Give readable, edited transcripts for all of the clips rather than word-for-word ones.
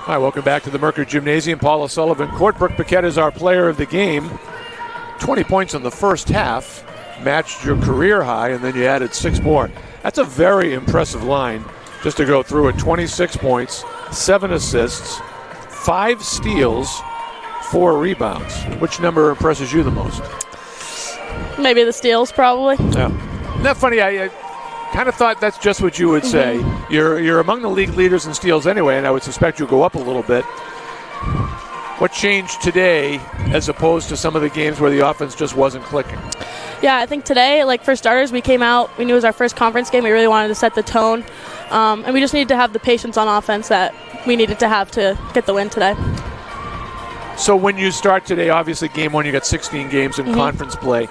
Hi, welcome back to the Merkert Gymnasium. Paula Sullivan court. Brooke Paquette is our player of the game. 20 points in the first half, matched your career high, and then you added 6 more. That's a very impressive line just to go through it. 26 points, 7 assists, 5 steals, 4 rebounds. Which number impresses you the most? Maybe the steals, probably. Yeah. Isn't that funny? I kind of thought that's just what you would say. You're among the league leaders in steals anyway, and I would suspect you'll go up a little bit. What changed today as opposed to some of the games where the offense just wasn't clicking? Yeah, I think today, for starters, we came out, we knew it was our first conference game. We really wanted to set the tone, and we just needed to have the patience on offense that we needed to have to get the win today. So when you start today, obviously game 1, you got 16 games in conference play.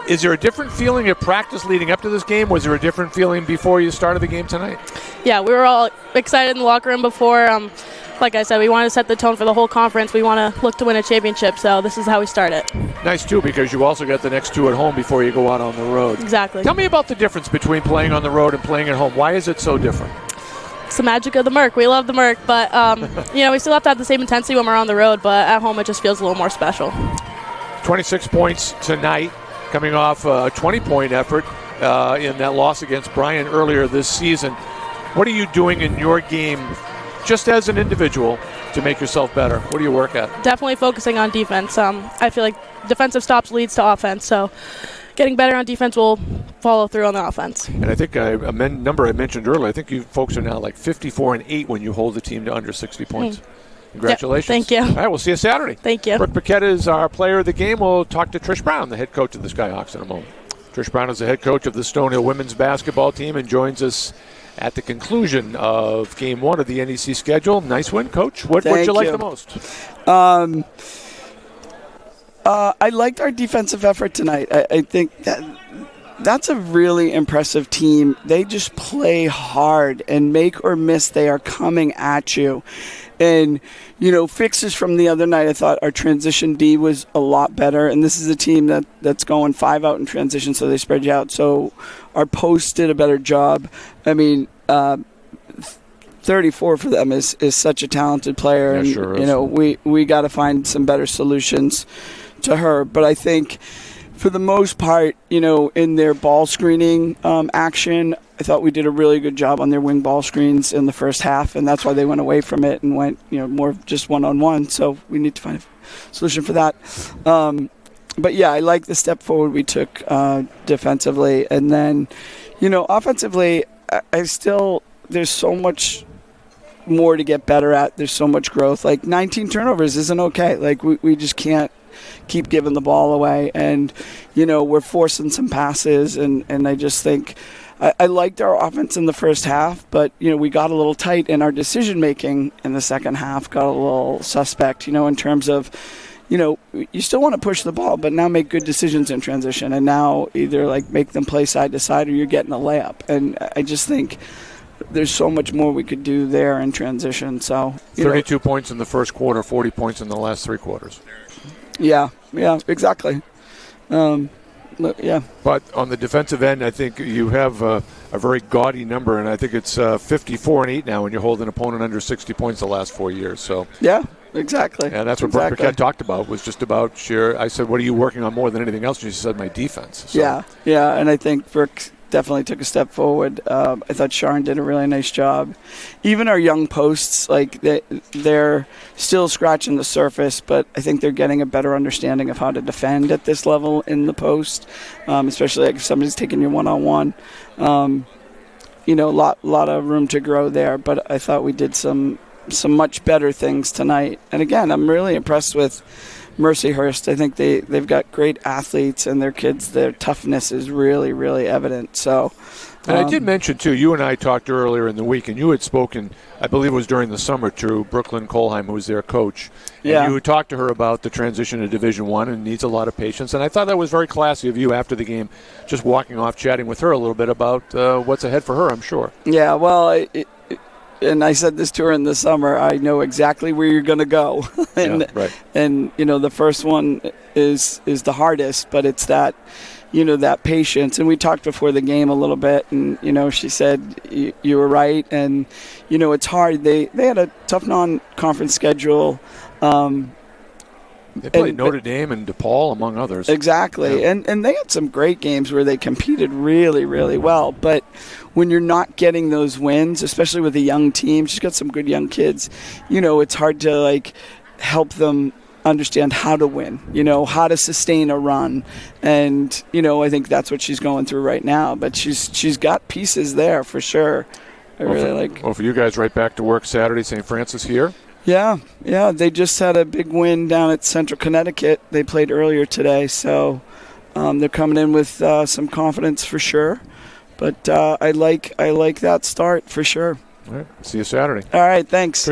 Is there a different feeling at practice leading up to this game? Was there a different feeling before you started the game tonight? Yeah, we were all excited in the locker room before. Like I said, we want to set the tone for the whole conference. We want to look to win a championship, so this is how we start it. Nice, too, because you also got the next 2 at home before you go out on the road. Exactly. Tell me about the difference between playing on the road and playing at home. Why is it so different? It's the magic of the Merc. We love the Merc, but we still have to have the same intensity when we're on the road, but at home it just feels a little more special. 26 points tonight, coming off a 20-point effort in that loss against Bryan earlier this season. What are you doing in your game just as an individual to make yourself better? What do you work at? Definitely focusing on defense. I feel like defensive stops leads to offense, so getting better on defense will follow through on the offense. And I think a number I mentioned earlier, I think you folks are now 54-8 when you hold the team to under 60 points. Congratulations. Yep, thank you. All right, we'll see you Saturday. Thank you. Brooke Paquette is our player of the game. We'll talk to Trish Brown, the head coach of the Skyhawks, in a moment. Trish Brown is the head coach of the Stonehill women's basketball team and joins us at the conclusion of Game 1 of the NEC schedule. Nice win, Coach. What did you like the most? I liked our defensive effort tonight. I think that's a really impressive team. They just play hard, and make or miss, they are coming at you. And, fixes from the other night, I thought our transition D was a lot better. And this is a team that's going 5 out in transition, so they spread you out. So our post did a better job. 34 for them is such a talented player. Yeah, and, sure is. We got to find some better solutions to her. But I think for the most part, in their ball screening action, I thought we did a really good job on their wing ball screens in the first half, and that's why they went away from it and went, more just one-on-one. So we need to find a solution for that. But, yeah, I like the step forward we took defensively. And then, offensively, there's so much more to get better at. There's so much growth. 19 turnovers isn't okay. We just can't keep giving the ball away. And, we're forcing some passes, and I just think I liked our offense in the first half, but, we got a little tight, and our decision-making in the second half got a little suspect, in terms of, you still want to push the ball, but now make good decisions in transition, and now either, make them play side to side or you're getting a layup. And I just think there's so much more we could do there in transition. So 32 points in the first quarter, 40 points in the last 3 quarters. Yeah, exactly. But on the defensive end, I think you have a very gaudy number, and I think it's 54-8 now when you hold an opponent under 60 points the last 4 years. So yeah, exactly. And that's what Brooke Paquette talked about, was just about sheer. I said, what are you working on more than anything else? And she said, my defense. So. Yeah, and I think Brooke definitely took a step forward. I thought Sharon did a really nice job. Even our young posts, they're still scratching the surface, but I think they're getting a better understanding of how to defend at this level in the post, especially if somebody's taking you one-on-one. A lot of room to grow there, but I thought we did some much better things tonight. And again, I'm really impressed with Mercyhurst. I think they've got great athletes, and their kids, their toughness is really, really evident. So, and I did mention, too, you and I talked earlier in the week, and you had spoken, I believe it was during the summer, to Brooklyn Kohlheim, who was their coach. And you had talked to her about the transition to Division I and needs a lot of patience. And I thought that was very classy of you after the game, just walking off, chatting with her a little bit about what's ahead for her, I'm sure. Yeah, well, and I said this to her in the summer, I know exactly where you're going to go. And the first one is the hardest, but it's that, that patience. And we talked before the game a little bit, and, she said you were right. And, it's hard. They had a tough non-conference schedule. They played Notre Dame and DePaul, among others. Exactly. Yeah. And they had some great games where they competed really, really well. But when you're not getting those wins, especially with a young team, she's got some good young kids, it's hard to, help them understand how to win, how to sustain a run. And, I think that's what she's going through right now. But she's got pieces there for sure. Well, for you guys, right back to work Saturday, St. Francis here. Yeah. They just had a big win down at Central Connecticut. They played earlier today, so they're coming in with some confidence for sure. But I like that start for sure. All right. See you Saturday. All right. Thanks.